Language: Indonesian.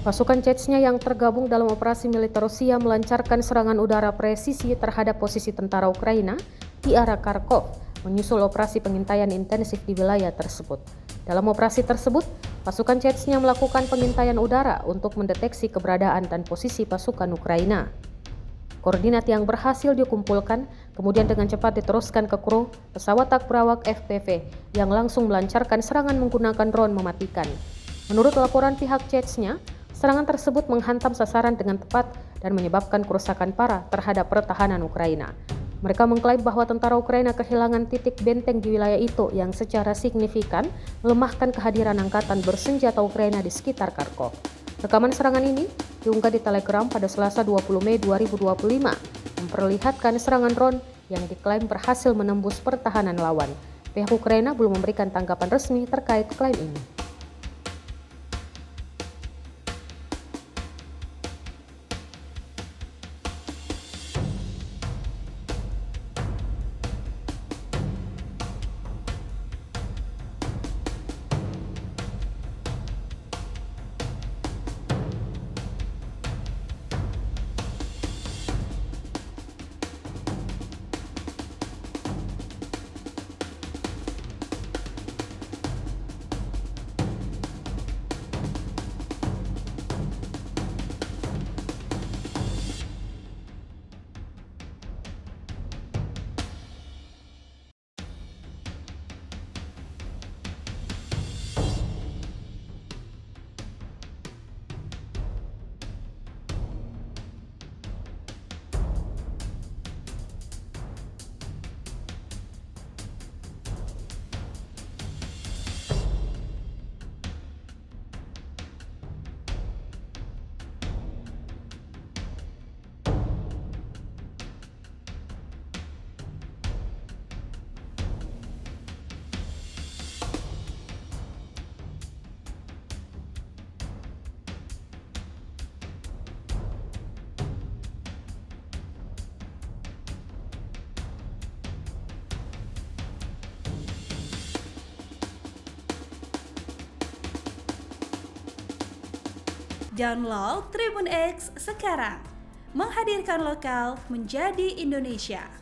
Pasukan Chechnya yang tergabung dalam operasi militer Rusia melancarkan serangan udara presisi terhadap posisi tentara Ukraina di arah Kharkov, menyusul operasi pengintaian intensif di wilayah tersebut. Dalam operasi tersebut, pasukan Chechnya melakukan pengintaian udara untuk mendeteksi keberadaan dan posisi pasukan Ukraina. Koordinat yang berhasil dikumpulkan kemudian dengan cepat diteruskan ke kru pesawat tak berawak FPV yang langsung melancarkan serangan menggunakan drone mematikan. Menurut laporan pihak Chechnya, serangan tersebut menghantam sasaran dengan tepat dan menyebabkan kerusakan parah terhadap pertahanan Ukraina. Mereka mengklaim bahwa tentara Ukraina kehilangan titik benteng di wilayah itu yang secara signifikan melemahkan kehadiran angkatan bersenjata Ukraina di sekitar Kharkov. Rekaman serangan ini diunggah di Telegram pada Selasa 20 Mei 2025, memperlihatkan serangan drone yang diklaim berhasil menembus pertahanan lawan. Pihak Ukraina belum memberikan tanggapan resmi terkait klaim ini. Download Tribun X sekarang, menghadirkan lokal menjadi Indonesia.